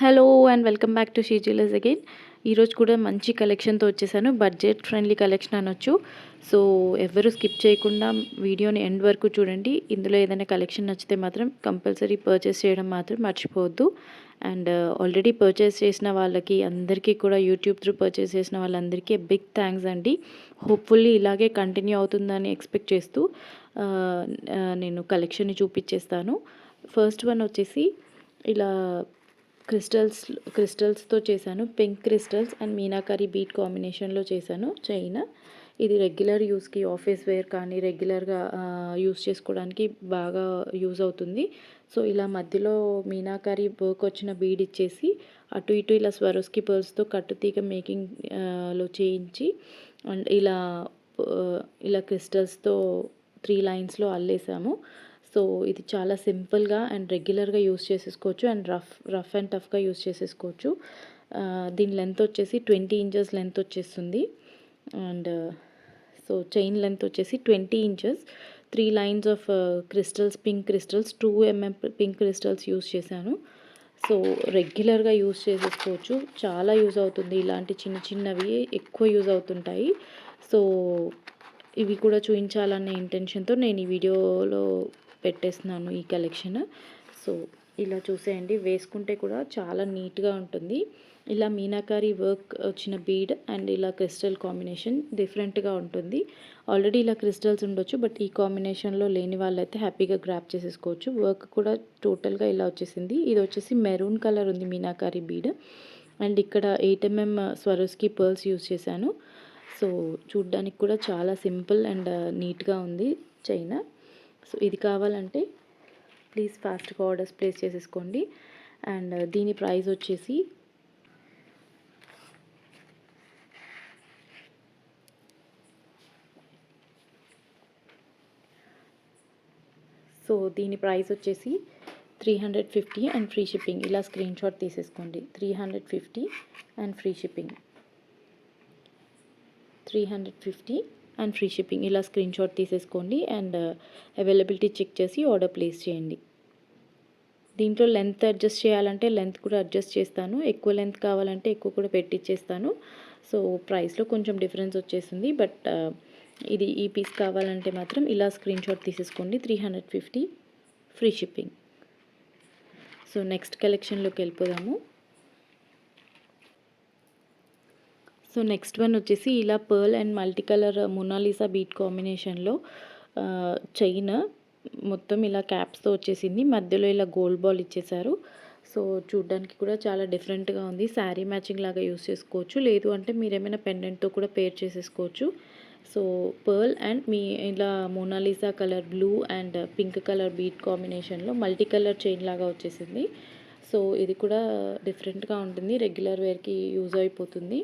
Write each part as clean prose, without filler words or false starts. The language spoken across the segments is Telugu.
Hello and welcome back to she jewellers again. ఈరోజు కూడా మంచి కలెక్షన్తో వచ్చేసాను. బడ్జెట్ ఫ్రెండ్లీ కలెక్షన్ అనొచ్చు. సో ఎవరు స్కిప్ చేయకుండా వీడియోని ఎండ్ వరకు చూడండి. ఇందులో ఏదైనా కలెక్షన్ నచ్చితే మాత్రం కంపల్సరీ పర్చేస్ చేయడం మాత్రం మర్చిపోవద్దు. అండ్ ఆల్రెడీ పర్చేస్ చేసిన వాళ్ళకి అందరికీ కూడా యూట్యూబ్ త్రూ పర్చేస్ చేసిన వాళ్ళందరికీ బిగ్ థ్యాంక్స్ అండి. హోప్ఫుల్లీ ఇలాగే కంటిన్యూ అవుతుందని ఎక్స్పెక్ట్ చేస్తూ నేను కలెక్షన్ని చూపించేస్తాను. ఫస్ట్ వన్ వచ్చేసి ఇలా క్రిస్టల్స్తో చేశాను. Pink crystals and meenakari beat కాంబినేషన్లో చేశాను చైన్. ఇది రెగ్యులర్ యూస్కి, ఆఫీస్ వేర్ కానీ రెగ్యులర్గా యూస్ చేసుకోవడానికి బాగా యూజ్ అవుతుంది. సో ఇలా మధ్యలో మీనాకరీ వర్క్ వచ్చిన బీడ్ ఇచ్చేసి అటు ఇటు ఇలా స్వరోస్కి పర్ల్స్తో కట్టుతీగ మేకింగ్ లో చేయించి అండ్ ఇలా క్రిస్టల్స్తో 3 లైన్స్లో అల్లేసాము. సో ఇది చాలా సింపుల్గా అండ్ రెగ్యులర్గా యూస్ చేసేసుకోవచ్చు అండ్ రఫ్ అండ్ టఫ్గా యూస్ చేసేసుకోవచ్చు. దీని లెంత్ వచ్చేసి 20 ఇంచెస్ లెంత్ వచ్చేస్తుంది. అండ్ సో చైన్ లెంత్ వచ్చేసి 20 inches. 3 lines of crystals, pink crystals, 2 mm pink crystals use చేశాను. సో రెగ్యులర్గా యూస్ చేసేసుకోవచ్చు. చాలా యూజ్ అవుతుంది. ఇలాంటి చిన్న చిన్నవి ఎక్కువ యూజ్ అవుతుంటాయి. సో ఇవి కూడా చూపించాలనే ఇంటెన్షన్తో నేను ఈ వీడియోలో పెట్టేస్తున్నాను ఈ కలెక్షన్. సో ఇలా చూసేయండి. వేసుకుంటే కూడా చాలా నీట్గా ఉంటుంది. ఇలా మీనాకారి వర్క్ వచ్చిన బీడ్ అండ్ ఇలా క్రిస్టల్ కాంబినేషన్ డిఫరెంట్గా ఉంటుంది. ఆల్రెడీ ఇలా క్రిస్టల్స్ ఉండొచ్చు, బట్ ఈ కాంబినేషన్లో లేని వాళ్ళైతే హ్యాపీగా గ్రాప్ చేసేసుకోవచ్చు. వర్క్ కూడా టోటల్గా ఇలా వచ్చేసింది. ఇది వచ్చేసి మెరూన్ కలర్ ఉంది మీనాకారి బీడ్. అండ్ ఇక్కడ 8 mm స్వరోస్కి పర్ల్స్ యూస్ చేశాను. సో చూడ్డానికి కూడా చాలా సింపుల్ అండ్ నీట్గా ఉంది చైన్. సో ఇది కావాలంటే ప్లీజ్ ఫాస్ట్గా ఆర్డర్స్ ప్లేస్ చేసేసుకోండి. అండ్ దీని ప్రైస్ వచ్చేసి దీని ప్రైస్ వచ్చేసి 350 అండ్ ఫ్రీ షిప్పింగ్. ఇలా స్క్రీన్ షాట్ తీసేసుకోండి. 350 and free shipping. 350 and free shipping. ఇలా స్క్రీన్ షాట్ తీసేసుకోండి అండ్ అవైలబిలిటీ చెక్ చేసి ఆర్డర్ ప్లేస్ చేయండి. దీంట్లో లెంత్ అడ్జస్ట్ చేయాలంటే లెంత్ కూడా అడ్జస్ట్ చేస్తాను. ఎక్కువ లెంత్ కావాలంటే ఎక్కువ కూడా పెట్టిచ్చేస్తాను. సో ప్రైస్లో కొంచెం డిఫరెన్స్ వచ్చేసింది. బట్ ఈ పీస్ కావాలంటే మాత్రం ఇలా స్క్రీన్ షాట్ తీసేసుకోండి. 350 ఫ్రీ షిప్పింగ్. సో నెక్స్ట్ కలెక్షన్లోకి వెళ్ళిపోదాము. సో నెక్స్ట్ వన్ వచ్చేసి ఇలా pearl and multi colour Mona Lisa beat కాంబినేషన్లో చైన్ మొత్తం ఇలా క్యాప్స్తో వచ్చేసింది. మధ్యలో ఇలా గోల్డ్ బాల్ ఇచ్చేసారు. సో చూడ్డానికి కూడా చాలా డిఫరెంట్గా ఉంది. శారీ మ్యాచింగ్ లాగా యూస్ చేసుకోవచ్చు, లేదు అంటే మీరు ఏమైనా పెండెంట్తో కూడా పేర్ చేసేసుకోవచ్చు. సో పర్ల్ అండ్ ఇలా Mona Lisa colour blue and pink colour bead కాంబినేషన్లో మల్టీ కలర్ చైన్ లాగా వచ్చేసింది. సో ఇది కూడా డిఫరెంట్గా ఉంటుంది. రెగ్యులర్ వేర్కి యూజ్ అయిపోతుంది.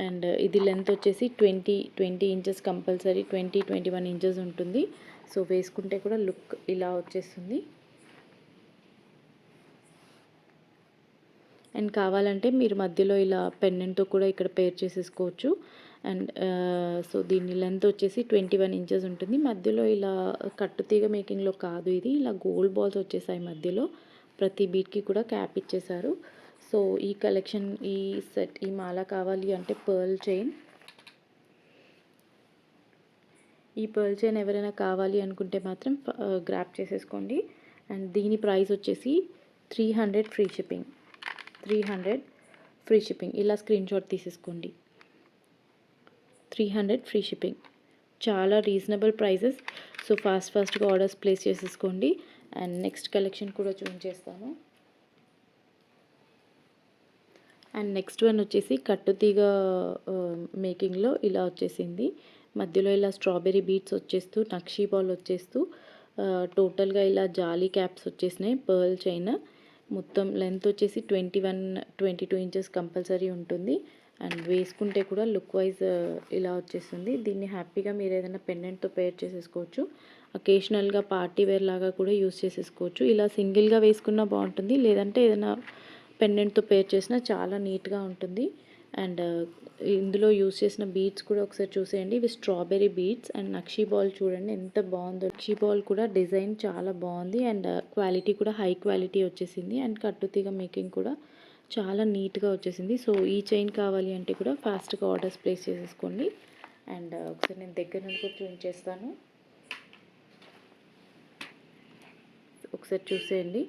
అండ్ ఇది లెంత్ వచ్చేసి 20 ఇంచెస్ కంపల్సరీ. 21 ఇంచెస్ ఉంటుంది. సో వేసుకుంటే కూడా లుక్ ఇలా వచ్చేస్తుంది. అండ్ కావాలంటే మీరు మధ్యలో ఇలా పెండెంట్తో కూడా ఇక్కడ పేర్ చేసేసుకోవచ్చు. అండ్ సో దీని లెంత్ వచ్చేసి 21 ఇంచెస్ ఉంటుంది. మధ్యలో ఇలా కట్టుతీగ మేకింగ్లో కాదు, ఇది ఇలా గోల్డ్ బాల్స్ వచ్చేసాయి మధ్యలో. ప్రతి బీట్కి కూడా క్యాప్ ఇచ్చేసారు. సో ఈ కలెక్షన్, ఈ సెట్, ఈ మాల కావాలి అంటే పర్ల్ చైన్ ఎవరైనా కావాలి అనుకుంటే మాత్రం గ్రాప్ చేసేసుకోండి. అండ్ దీని ప్రైస్ వచ్చేసి 300 ఫ్రీ షిప్పింగ్. 300 free shipping. ఇలా స్క్రీన్ షాట్ తీసేసుకోండి. 300 ఫ్రీ షిప్పింగ్. చాలా రీజనబుల్ ప్రైజెస్. సో ఫాస్ట్గా ఆర్డర్స్ ప్లేస్ చేసేసుకోండి. అండ్ నెక్స్ట్ కలెక్షన్ కూడా చూపించేస్తాను. అండ్ నెక్స్ట్ వన్ వచ్చేసి కట్టుతీగ మేకింగ్లో ఇలా వచ్చేసింది. మధ్యలో ఇలా స్ట్రాబెర్రీ బీట్స్ వచ్చేస్తూ, నక్షీ బాల్ వచ్చేస్తూ, టోటల్గా ఇలా జాలీ క్యాప్స్ వచ్చేసినాయి. పర్ల్ చైన్ మొత్తం లెంత్ వచ్చేసి 22 ఇంచెస్ కంపల్సరీ ఉంటుంది. అండ్ వేసుకుంటే కూడా లుక్ వైజ్ ఇలా వచ్చేస్తుంది. దీన్ని హ్యాపీగా మీరు ఏదైనా పెండెంట్తో పేర్ చేసేసుకోవచ్చు. అకేషనల్గా పార్టీ వేర్ లాగా కూడా యూస్ చేసేసుకోవచ్చు. ఇలా సింగిల్గా వేసుకున్నా బాగుంటుంది, లేదంటే ఏదైనా పెండెంట్తో పేర్ చేసినా చాలా నీట్గా ఉంటుంది. అండ్ ఇందులో యూస్ చేసిన బీడ్స్ కూడా ఒకసారి చూసేయండి. ఇవి strawberry beads. And nakshi ball చూడండి ఎంత బాగుందో. నక్షీ బాల్ కూడా డిజైన్ చాలా బాగుంది. అండ్ క్వాలిటీ కూడా హై క్వాలిటీ వచ్చేసింది. అండ్ కట్టుతీగ మేకింగ్ కూడా చాలా నీట్గా వచ్చేసింది. సో ఈ చైన్ కావాలి అంటే కూడా ఫాస్ట్గా ఆర్డర్స్ ప్లేస్ చేసేసుకోండి. అండ్ ఒకసారి నేను దగ్గర నుండి కూడా చూపించేస్తాను, ఒకసారి చూసేయండి.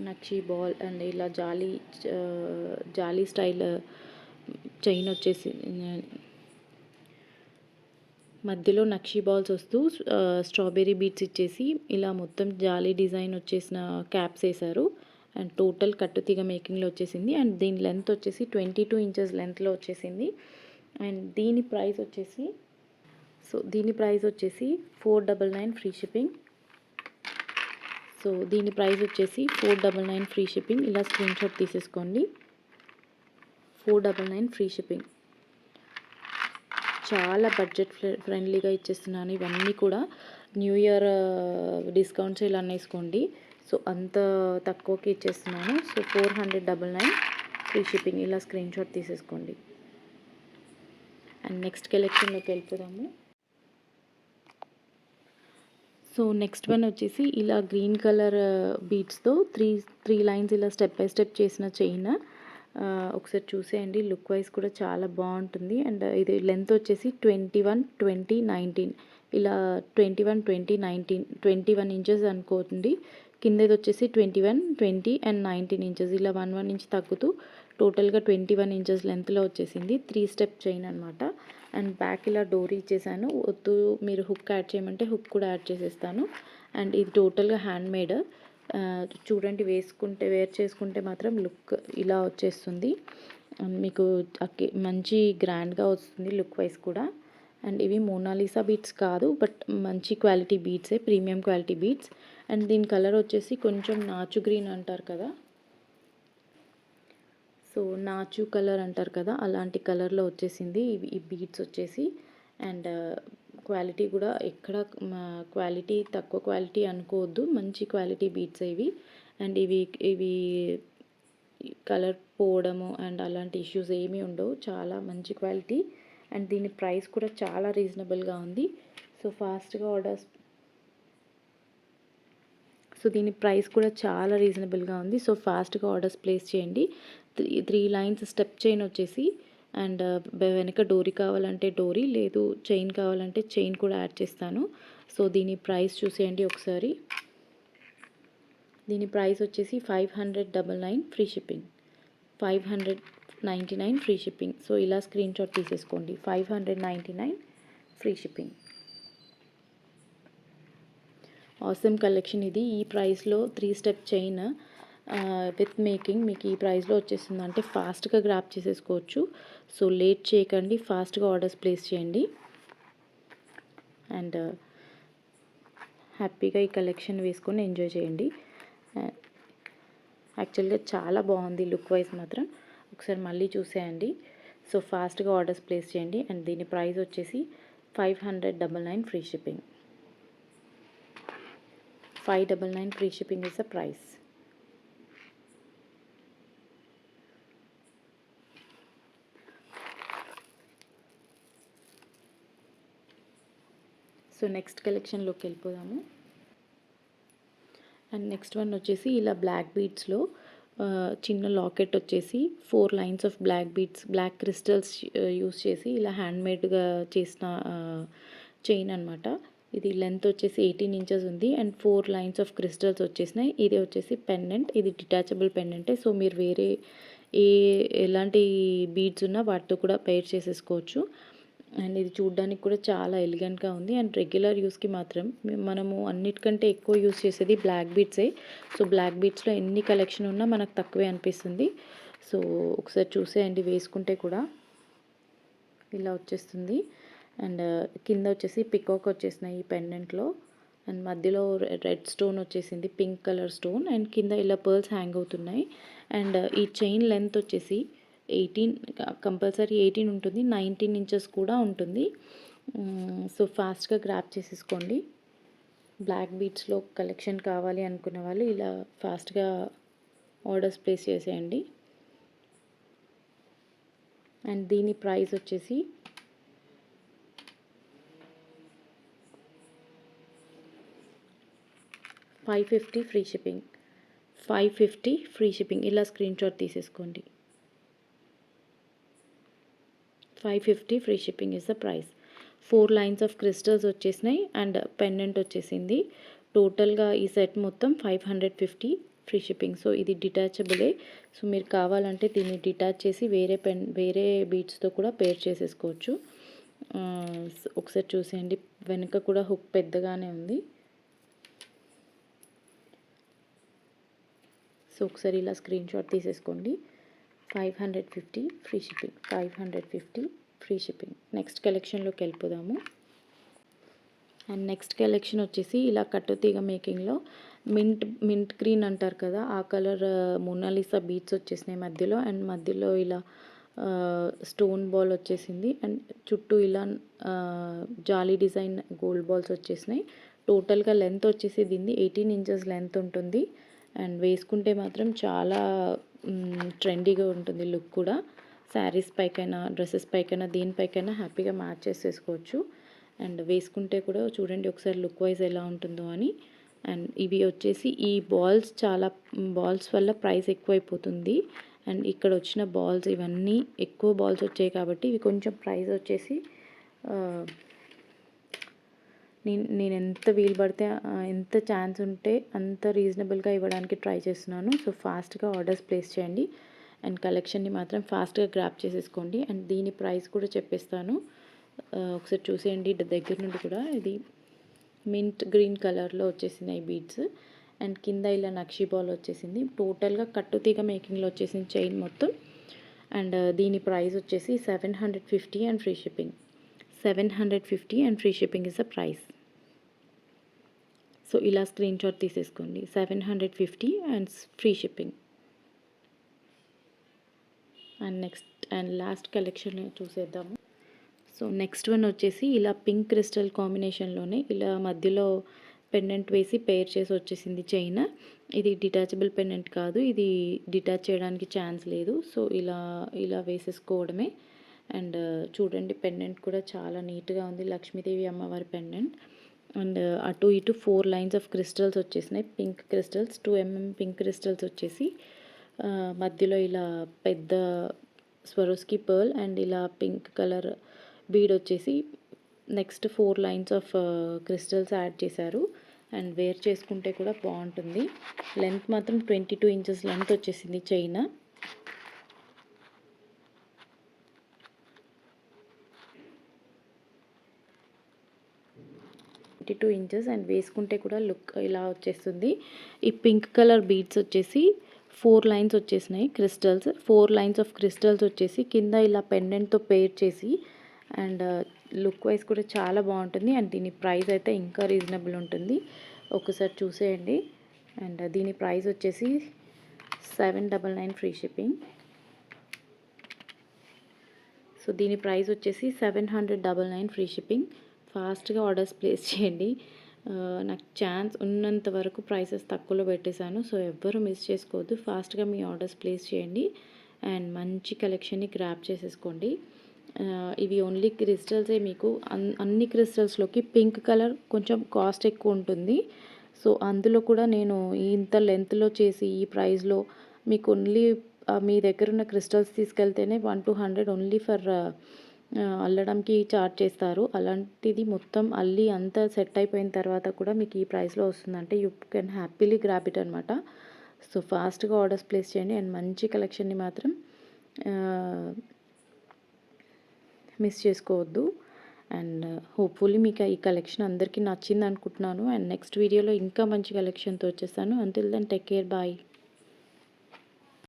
నక్షి బాల్ అండ్ ఇలా జాలీ స్టైల్ చైన్ వచ్చేసి మధ్యలో నక్షి బాల్స్ వస్తూ స్ట్రాబెర్రీ బీట్స్ ఇచ్చేసి ఇలా మొత్తం జాలీ డిజైన్ వచ్చేసిన క్యాప్స్ వేశారు. అండ్ టోటల్ కట్టుతీగ మేకింగ్లో వచ్చేసింది. అండ్ దీని లెంత్ వచ్చేసి 22 ఇంచెస్ లెంత్లో వచ్చేసింది. అండ్ దీని ప్రైస్ వచ్చేసి 499 ఫ్రీ షిప్పింగ్. సో దీని ప్రైస్ వచ్చేసి 499 ఫ్రీ షిప్పింగ్. ఇలా స్క్రీన్ షాట్ తీసేసుకోండి. 499 ఫ్రీ షిప్పింగ్. చాలా బడ్జెట్ ఫ్రెండ్లీగా ఇచ్చేస్తున్నాను. ఇవన్నీ కూడా న్యూ ఇయర్ డిస్కౌంట్స్ ఇలా వేసుకోండి. సో అంత తక్కువకి ఇచ్చేస్తున్నాను. So 499 free shipping. ఇలా స్క్రీన్ షాట్ తీసేసుకోండి. అండ్ నెక్స్ట్ కలెక్షన్లోకి వెళ్ళిపోదాము. సో నెక్స్ట్ వన్ వచ్చేసి ఇలా గ్రీన్ కలర్ బీడ్స్తో త్రీ లైన్స్ ఇలా స్టెప్ బై స్టెప్ చేసిన చైన్. ఒకసారి చూసేయండి, లుక్ వైజ్ కూడా చాలా బాగుంటుంది. అండ్ ఇది లెంత్ వచ్చేసి 21, 20, 19 ఇలా 21, 20, 19 21 ఇంచెస్ అనుకోండి. కిందది వచ్చేసి 21, 20 అండ్ 19 ఇంచెస్ ఇలా 1 ఇంచ్ తగ్గుతూ టోటల్గా 21 ఇంచెస్ లెంత్లో వచ్చేసింది. 3 స్టెప్ చైన్ అనమాట. అండ్ బ్యాక్ ఇలా డోరీ ఇచ్చేసాను. వద్దు మీరు హుక్ యాడ్ చేయమంటే హుక్ కూడా యాడ్ చేసేస్తాను. అండ్ ఇది టోటల్గా హ్యాండ్ మేడ్. చూడండి, వేర్ చేసుకుంటే మాత్రం లుక్ ఇలా వచ్చేస్తుంది. మీకు మంచి గ్రాండ్గా వస్తుంది లుక్ వైజ్ కూడా. అండ్ ఇవి మోనాలిసా బీట్స్ కాదు, బట్ మంచి క్వాలిటీ బీట్సే, ప్రీమియం క్వాలిటీ బీట్స్. అండ్ దీని కలర్ వచ్చేసి కొంచెం నాచు గ్రీన్ అంటారు కదా, సో నాచు కలర్ అంటారు కదా, అలాంటి కలర్లో వచ్చేసింది ఈ బీట్స్ వచ్చేసి. అండ్ క్వాలిటీ కూడా ఎక్కడ క్వాలిటీ తక్కువ క్వాలిటీ అనుకోవద్దు, మంచి క్వాలిటీ బీట్స్ ఇవి. అండ్ ఇవి కలర్ పోవడము అండ్ అలాంటి ఇష్యూస్ ఏమీ ఉండవు, చాలా మంచి క్వాలిటీ. అండ్ దీని ప్రైస్ కూడా చాలా రీజనబుల్గా ఉంది. సో ఫాస్ట్గా ఆర్డర్స్ దీని ప్రైస్ కూడా చాలా రీజనబుల్గా ఉంది. సో ఫాస్ట్గా ఆర్డర్స్ ప్లేస్ చేయండి. త్రీ లైన్స్ స్టెప్ చైన్ వచ్చేసి, అండ్ వెనక డోరీ కావాలంటే డోరీ, లేదు చైన్ కావాలంటే చైన్ కూడా యాడ్ చేస్తాను. సో దీని ప్రైస్ చూసేయండి ఒకసారి. దీని ప్రైస్ వచ్చేసి 599 free shipping. 599 free shipping. So ఇలా స్క్రీన్ షాట్ తీసేసుకోండి. 599 ఫ్రీ షిప్పింగ్. ఆసమ్ కలెక్షన్ ఇది. ఈ ప్రైస్లో 3 స్టెప్ చైన్ విత్ మేకింగ్ మీకు ఈ ప్రైస్లో వచ్చేసింది అంటే ఫాస్ట్గా గ్రాప్ చేసేసుకోవచ్చు. సో లేట్ చేయకండి, ఫాస్ట్గా ఆర్డర్స్ ప్లేస్ చేయండి. అండ్ హ్యాపీగా ఈ కలెక్షన్ వేసుకొని ఎంజాయ్ చేయండి. యాక్చువల్గా చాలా బాగుంది లుక్ వైజ్ మాత్రం. ఒకసారి మళ్ళీ చూసేయండి. సో ఫాస్ట్గా ఆర్డర్స్ ప్లేస్ చేయండి. అండ్ దీని ప్రైస్ వచ్చేసి 599 free shipping. 599 free shipping is the price. So next కలెక్షన్లోకి వెళ్ళిపోదాము. అండ్ నెక్స్ట్ వన్ వచ్చేసి ఇలా బ్లాక్ బీడ్స్లో చిన్న లాకెట్ వచ్చేసి 4 lines of black crystals use చేసి ఇలా హ్యాండ్మేడ్గా చేసిన చైన్ అనమాట. ఇది లెంత్ వచ్చేసి 18 ఇంచెస్ ఉంది. అండ్ 4 లైన్స్ ఆఫ్ క్రిస్టల్స్ వచ్చేసినాయి. ఇది వచ్చేసి పెండెంట్, ఇది డిటాచబుల్ పెండెంటే. సో మీరు వేరే ఎలాంటి బీడ్స్ ఉన్నా వాటితో కూడా పెయిర్ చేసేసుకోవచ్చు. అండ్ ఇది చూడడానికి కూడా చాలా ఎలిగెంట్గా ఉంది. అండ్ రెగ్యులర్ యూస్కి మాత్రం మనము అన్నిటికంటే ఎక్కువ యూస్ చేసేది బ్లాక్ బీడ్సే. సో బ్లాక్ బీడ్స్లో ఎన్ని కలెక్షన్ ఉన్నా మనకు తక్కువే అనిపిస్తుంది. సో ఒకసారి చూసేయండి, వేసుకుంటే కూడా ఇలా వచ్చేస్తుంది. అండ్ కింద వచ్చేసి పికాక్ వచ్చేసినాయి ఈ పెండెంట్లో. అండ్ మధ్యలో రెడ్ స్టోన్ వచ్చేసింది, పింక్ కలర్ స్టోన్. అండ్ కింద ఇలా పర్ల్స్ హ్యాంగ్ అవుతున్నాయి. అండ్ ఈ చైన్ లెంత్ వచ్చేసి 18, కంపల్సరీ 18 ఉంటుంది, 19 ఇంచెస్ కూడా ఉంటుంది. సో ఫాస్ట్గా గ్రాప్ చేసేసుకోండి. బ్లాక్ బీడ్స్లో కలెక్షన్ కావాలి అనుకునే వాళ్ళు ఇలా ఫాస్ట్గా ఆర్డర్స్ ప్లేస్ చేసేయండి. అండ్ దీని ప్రైస్ వచ్చేసి 550 ఫ్రీ షిప్పింగ్, 550 ఫ్రీ షిప్పింగ్. ఇలా స్క్రీన్ షాట్ తీసేసుకోండి. 550 free shipping is the price. 4 lines of crystals వచ్చేసినాయి అండ్ పెండెంట్ వచ్చేసింది. టోటల్గా ఈ సెట్ మొత్తం 550 ఫ్రీ షిప్పింగ్. సో ఇది డిటాచబులే. సో మీరు కావాలంటే దీన్ని డిటాచ్ చేసి వేరే బీడ్స్తో కూడా పేర్ చేసేసుకోవచ్చు. ఒకసారి చూసేయండి, వెనుక కూడా హుక్ పెద్దగానే ఉంది. సో ఒకసారి ఇలా స్క్రీన్ షాట్ తీసేసుకోండి. 550 free shipping, 550 free shipping. Next కలెక్షన్లోకి వెళ్ళిపోదాము. అండ్ నెక్స్ట్ కలెక్షన్ వచ్చేసి ఇలా కట్టుతీగ మేకింగ్లో మింట్ గ్రీన్ అంటారు కదా, ఆ కలర్ మోనాలిసా బీడ్స్ వచ్చేసినాయి మధ్యలో. అండ్ మధ్యలో ఇలా స్టోన్ బాల్ వచ్చేసింది అండ్ చుట్టూ ఇలా జాలీ డిజైన్ గోల్డ్ బాల్స్ వచ్చేసినాయి. టోటల్గా లెంత్ వచ్చేసి దీన్ని 18 ఇంచెస్ లెంత్ ఉంటుంది. అండ్ వేసుకుంటే మాత్రం చాలా ట్రెండీగా ఉంటుంది లుక్ కూడా. శారీస్ పైకైనా డ్రెస్సెస్ పైకైనా దేనిపైకైనా హ్యాపీగా మ్యాచ్ చేసేసుకోవచ్చు. అండ్ వేసుకుంటే కూడా చూడండి ఒకసారి లుక్ వైజ్ ఎలా ఉంటుందో అని. అండ్ ఇవి వచ్చేసి ఈ బాల్స్ వల్ల ప్రైస్ ఎక్కువైపోతుంది. అండ్ ఇక్కడ వచ్చిన బాల్స్ ఇవన్నీ ఎక్కువ బాల్స్ వచ్చాయి కాబట్టి ఇవి కొంచెం ప్రైస్ వచ్చేసి నేను ఎంత వీలు పడితే ఎంత ఛాన్స్ ఉంటే అంత రీజనబుల్గా ఇవ్వడానికి ట్రై చేస్తున్నాను. సో ఫాస్ట్గా ఆర్డర్స్ ప్లేస్ చేయండి అండ్ కలెక్షన్ని మాత్రం ఫాస్ట్గా గ్రాప్ చేసేసుకోండి. అండ్ దీని ప్రైస్ కూడా చెప్పేస్తాను, ఒకసారి చూసేయండి దగ్గర నుండి కూడా. ఇది మింట్ గ్రీన్ కలర్లో వచ్చేసింది ఈ బీడ్స్ అండ్ కింద ఇలా నక్షి బాల్ వచ్చేసింది. టోటల్గా కట్టుతీగ మేకింగ్లో వచ్చేసింది చైన్ మొత్తం. అండ్ దీని ప్రైస్ వచ్చేసి 750 and free shipping. 750 and free shipping is the price. So ఇలా స్క్రీన్ షాట్ తీసేసుకోండి. 750 and free shipping. And next and last collection చూసేద్దాము. సో నెక్స్ట్ వన్ వచ్చేసి ఇలా పింక్ క్రిస్టల్ కాంబినేషన్లోనే ఇలా మధ్యలో పెండెంట్ వేసి పేర్ చేసి వచ్చేసింది చైన్. ఇది డిటాచబుల్ పెండెంట్ కాదు, ఇది డిటాచ్ చేయడానికి ఛాన్స్ లేదు. సో ఇలా వేసేసుకోవడమే. అండ్ చూడండి పెండెంట్ కూడా చాలా నీట్గా ఉంది, లక్ష్మీదేవి అమ్మవారి పెండెంట్. అండ్ అటు ఇటు 4 లైన్స్ ఆఫ్ క్రిస్టల్స్ వచ్చేసినాయి, pink crystals, 2 mm pink crystals వచ్చేసి మధ్యలో ఇలా పెద్ద స్వరోస్కి పర్ల్ అండ్ ఇలా పింక్ కలర్ బీడ్ వచ్చేసి next 4 lines of crystals add చేశారు. అండ్ వేర్ చేసుకుంటే కూడా బాగుంటుంది. లెంత్ మాత్రం 22 ఇంచెస్ లెంత్ వచ్చేసింది చైన్. ఇంచెస్ అండ్ వేసుకుంటే కూడా లుక్ ఇలా వచ్చేస్తుంది. ఈ పింక్ కలర్ బీడ్స్ వచ్చేసి 4 లైన్స్ వచ్చేసినాయి క్రిస్టల్స్. 4 లైన్స్ ఆఫ్ క్రిస్టల్స్ వచ్చేసి కింద ఇలా పెండెంట్తో పేర్ చేసి అండ్ లుక్ వైజ్ కూడా చాలా బాగుంటుంది. అండ్ దీని ప్రైస్ అయితే ఇంకా రీజనబుల్ ఉంటుంది, ఒకసారి చూసేయండి. అండ్ దీని ప్రైస్ వచ్చేసి 799 ఫ్రీ షిప్పింగ్. సో దీని ప్రైస్ వచ్చేసి 799 ఫ్రీ షిప్పింగ్. ఫాస్ట్గా ఆర్డర్స్ ప్లేస్ చేయండి. నాకు ఛాన్స్ ఉన్నంత వరకు ప్రైసెస్ తక్కువలో పెట్టేశాను. సో ఎవ్వరూ మిస్ చేసుకోవద్దు, ఫాస్ట్గా మీ ఆర్డర్స్ ప్లేస్ చేయండి అండ్ మంచి కలెక్షన్ని గ్రాప్ చేసేసుకోండి. ఇవి ఓన్లీ క్రిస్టల్సే. మీకు అన్ని క్రిస్టల్స్లోకి పింక్ కలర్ కొంచెం కాస్ట్ ఎక్కువ ఉంటుంది. సో అందులో కూడా నేను ఇంత లెంత్లో చేసి ఈ ప్రైస్లో మీకు ఓన్లీ మీ దగ్గర ఉన్న క్రిస్టల్స్ తీసుకెళ్తేనే 1 to 100 ఓన్లీ ఫర్ అల్లడానికి చార్జ్ చేస్తారు. అలాంటిది మొత్తం అల్లి అంతా సెట్ అయిపోయిన తర్వాత కూడా మీకు ఈ ప్రైస్లో వస్తుందంటే you can happily grab it అనమాట. సో ఫాస్ట్గా ఆర్డర్స్ ప్లేస్ చేయండి అండ్ మంచి కలెక్షన్ని మాత్రం మిస్ చేసుకోవద్దు. అండ్ హోప్ఫుల్లీ మీకు ఈ కలెక్షన్ అందరికీ నచ్చింది అనుకుంటున్నాను. అండ్ నెక్స్ట్ వీడియోలో ఇంకా మంచి కలెక్షన్తో వచ్చేస్తాను. Until then take care, bye.